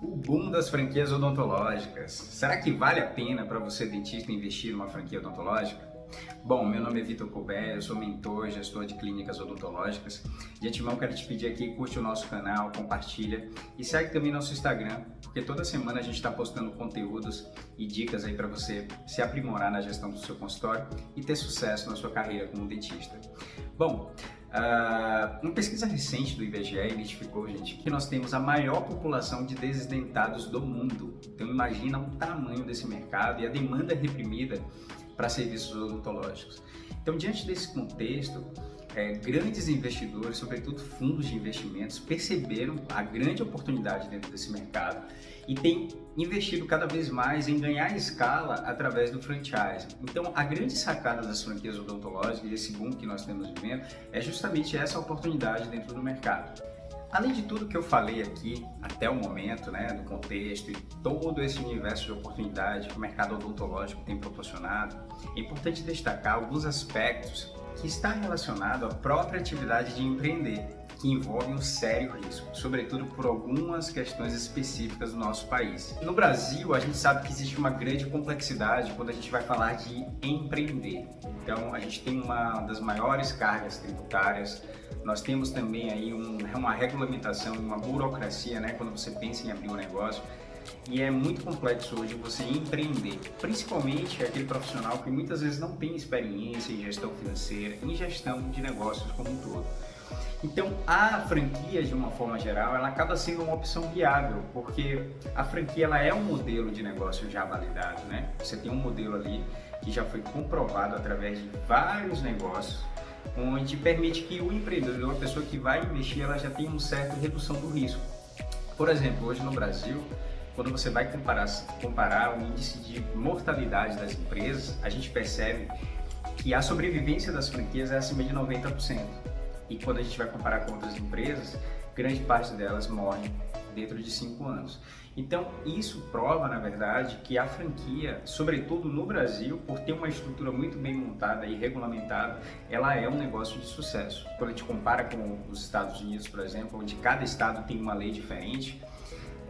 O boom das franquias odontológicas. Será que vale a pena para você, dentista, investir numa franquia odontológica? Bom, meu nome é Vitor Colbert, eu sou mentor, gestor de clínicas odontológicas. De antemão, quero te pedir aqui, curte o nosso canal, compartilha e segue também nosso Instagram, porque toda semana a gente está postando conteúdos e dicas aí para você se aprimorar na gestão do seu consultório e ter sucesso na sua carreira como dentista. Bom, uma pesquisa recente do IBGE identificou, gente, que nós temos a maior população de desdentados do mundo. Então imagina o tamanho desse mercado e a demanda reprimida para serviços odontológicos. Então, diante desse contexto, grandes investidores, sobretudo fundos de investimentos, perceberam a grande oportunidade dentro desse mercado e têm investido cada vez mais em ganhar escala através do franchise. Então, a grande sacada das franquias odontológicas e esse boom que nós temos vivendo é justamente essa oportunidade dentro do mercado. Além de tudo que eu falei aqui até o momento, do contexto e todo esse universo de oportunidade que o mercado odontológico tem proporcionado, é importante destacar alguns aspectos que está relacionado à própria atividade de empreender, que envolve um sério risco, sobretudo por algumas questões específicas do nosso país. No Brasil, a gente sabe que existe uma grande complexidade quando a gente vai falar de empreender. Então, a gente tem uma das maiores cargas tributárias, nós temos também aí uma regulamentação, uma burocracia, quando você pensa em abrir um negócio. E é muito complexo hoje você empreender, principalmente aquele profissional que muitas vezes não tem experiência em gestão financeira, em gestão de negócios como um todo. Então, a franquia, de uma forma geral, ela acaba sendo uma opção viável, porque a franquia ela é um modelo de negócio já validado, Você tem um modelo ali que já foi comprovado através de vários negócios, onde permite que o empreendedor, a pessoa que vai investir, ela já tenha uma certa redução do risco. Por exemplo, hoje no Brasil, quando você vai comparar o índice de mortalidade das empresas, a gente percebe que a sobrevivência das franquias é acima de 90%. E quando a gente vai comparar com outras empresas, grande parte delas morrem dentro de 5 anos. Então, isso prova, na verdade, que a franquia, sobretudo no Brasil, por ter uma estrutura muito bem montada e regulamentada, ela é um negócio de sucesso. Quando a gente compara com os Estados Unidos, por exemplo, onde cada estado tem uma lei diferente,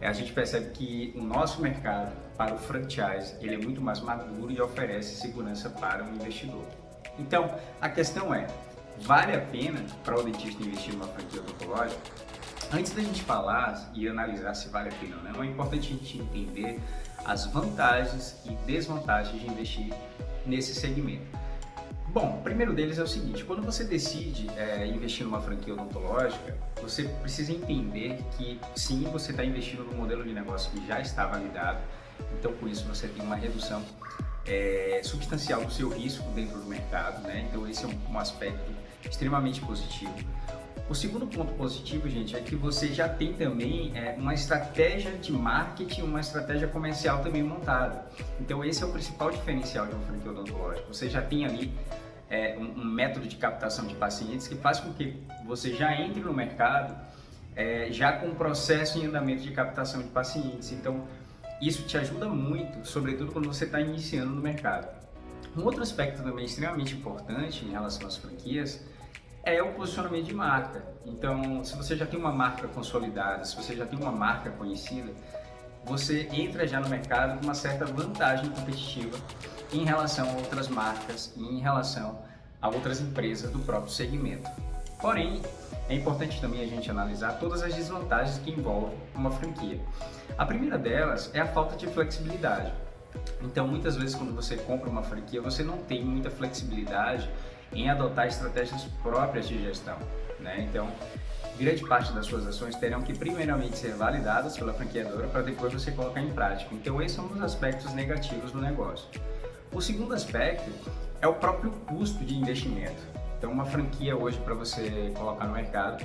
a gente percebe que o nosso mercado para o franchise, ele é muito mais maduro e oferece segurança para o investidor. Então, a questão é, vale a pena para o dentista investir numa franquia odontológica? Antes da gente falar e analisar se vale a pena ou não, é importante a gente entender as vantagens e desvantagens de investir nesse segmento. Bom, o primeiro deles é o seguinte, quando você decide investir numa franquia odontológica, você precisa entender que sim, você está investindo num modelo de negócio que já está validado, então com isso você tem uma redução substancial do seu risco dentro do mercado, Então esse é um aspecto extremamente positivo. O segundo ponto positivo, gente, é que você já tem também uma estratégia de marketing, uma estratégia comercial também montada. Então esse é o principal diferencial de uma franquia odontológica. Você já tem ali um método de captação de pacientes que faz com que você já entre no mercado já com um processo em andamento de captação de pacientes. Então isso te ajuda muito, sobretudo quando você está iniciando no mercado. Um outro aspecto também extremamente importante em relação às franquias é o posicionamento de marca. Então, se você já tem uma marca consolidada, se você já tem uma marca conhecida, você entra já no mercado com uma certa vantagem competitiva em relação a outras marcas e em relação a outras empresas do próprio segmento. Porém, é importante também a gente analisar todas as desvantagens que envolvem uma franquia. A primeira delas é a falta de flexibilidade. Então, muitas vezes quando você compra uma franquia, você não tem muita flexibilidade em adotar estratégias próprias de gestão, Então, grande parte das suas ações terão que primeiramente ser validadas pela franqueadora para depois você colocar em prática. Então, esse é um dos aspectos negativos do negócio. O segundo aspecto é o próprio custo de investimento. Então, uma franquia hoje, para você colocar no mercado,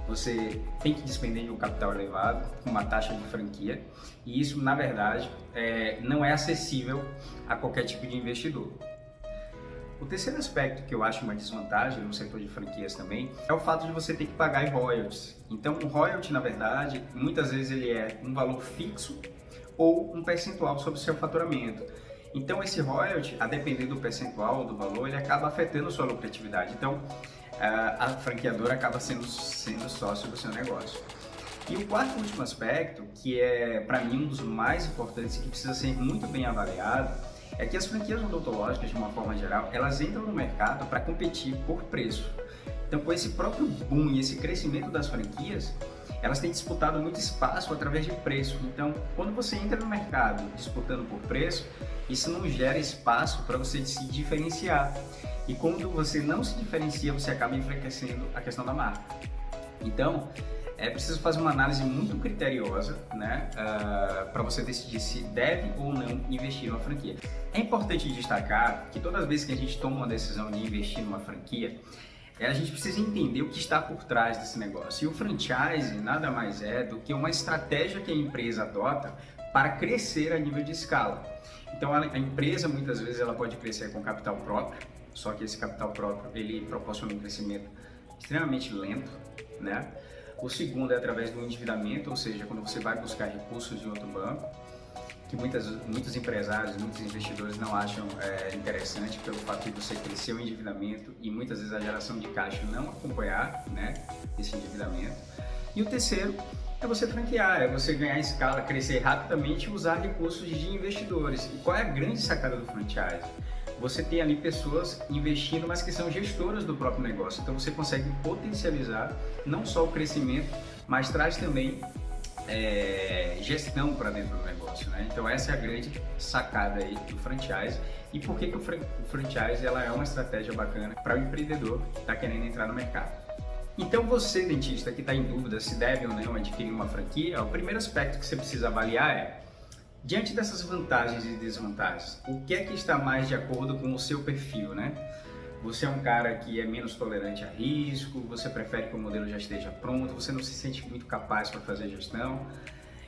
você tem que despender de um capital elevado, com uma taxa de franquia, e isso, na verdade, não é acessível a qualquer tipo de investidor. O terceiro aspecto que eu acho uma desvantagem no setor de franquias também é o fato de você ter que pagar em royalties. Então, o royalty, na verdade, muitas vezes ele é um valor fixo ou um percentual sobre o seu faturamento. Então, esse royalty, a depender do percentual do valor, ele acaba afetando a sua lucratividade. Então, a franqueadora acaba sendo sócio do seu negócio. E o quarto e último aspecto, que é para mim um dos mais importantes e que precisa ser muito bem avaliado, é que as franquias odontológicas, de uma forma geral, elas entram no mercado para competir por preço. Então, com esse próprio boom e esse crescimento das franquias, elas têm disputado muito espaço através de preço. Então, quando você entra no mercado disputando por preço, isso não gera espaço para você se diferenciar. E quando você não se diferencia, você acaba enfraquecendo a questão da marca. Então, é preciso fazer uma análise muito criteriosa, né, para você decidir se deve ou não investir numa franquia. É importante destacar que todas as vezes que a gente toma uma decisão de investir numa franquia, a gente precisa entender o que está por trás desse negócio. E o franchise nada mais é do que uma estratégia que a empresa adota para crescer a nível de escala. Então a empresa muitas vezes ela pode crescer com capital próprio, só que esse capital próprio ele proporciona um crescimento extremamente lento, né? O segundo é através do endividamento, ou seja, quando você vai buscar recursos de outro banco, que muitos empresários, muitos investidores não acham interessante pelo fato de você crescer o endividamento e muitas vezes a geração de caixa não acompanhar, né, esse endividamento. E o terceiro é você franquear, é você ganhar escala, crescer rapidamente e usar recursos de investidores. E qual é a grande sacada do franchise? Você tem ali pessoas investindo, mas que são gestoras do próprio negócio. Então você consegue potencializar não só o crescimento, mas traz também gestão para dentro do negócio, né? Então essa é a grande sacada aí do franchise. E por que o franchise ela é uma estratégia bacana para o empreendedor que está querendo entrar no mercado. Então você, dentista, que está em dúvida se deve ou não adquirir uma franquia, o primeiro aspecto que você precisa avaliar é: diante dessas vantagens e desvantagens, o que é que está mais de acordo com o seu perfil, né? Você é um cara que é menos tolerante a risco, você prefere que o modelo já esteja pronto, você não se sente muito capaz para fazer gestão.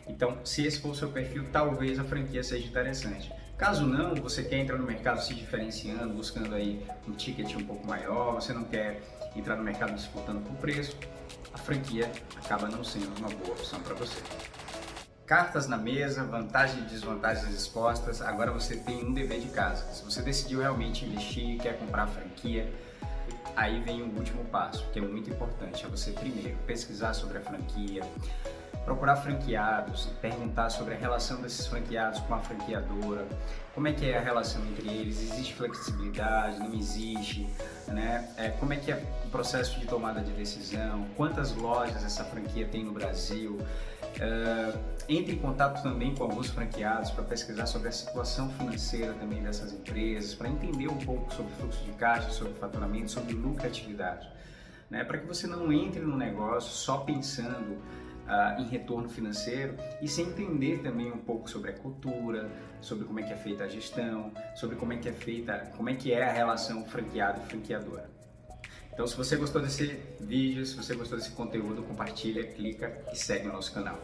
Então, se esse for o seu perfil, talvez a franquia seja interessante. Caso não, você quer entrar no mercado se diferenciando, buscando aí um ticket um pouco maior, você não quer entrar no mercado disputando por preço, a franquia acaba não sendo uma boa opção para você. Cartas na mesa, vantagens e desvantagens expostas, agora você tem um dever de casa. Se você decidiu realmente investir, quer comprar a franquia, aí vem o último passo, que é muito importante, é você primeiro pesquisar sobre a franquia, procurar franqueados, perguntar sobre a relação desses franqueados com a franqueadora, como é que é a relação entre eles, existe flexibilidade, não existe, né? Como é que é o processo de tomada de decisão, quantas lojas essa franquia tem no Brasil. Entre em contato também com alguns franqueados para pesquisar sobre a situação financeira também dessas empresas, para entender um pouco sobre fluxo de caixa, sobre faturamento, sobre lucratividade, né? Para que você não entre no negócio só pensando em retorno financeiro e sem entender também um pouco sobre a cultura, sobre como é que é feita a gestão, sobre como é que é a relação franqueado e franqueadora. Então, se você gostou desse vídeo, se você gostou desse conteúdo, compartilha, clica e segue o nosso canal.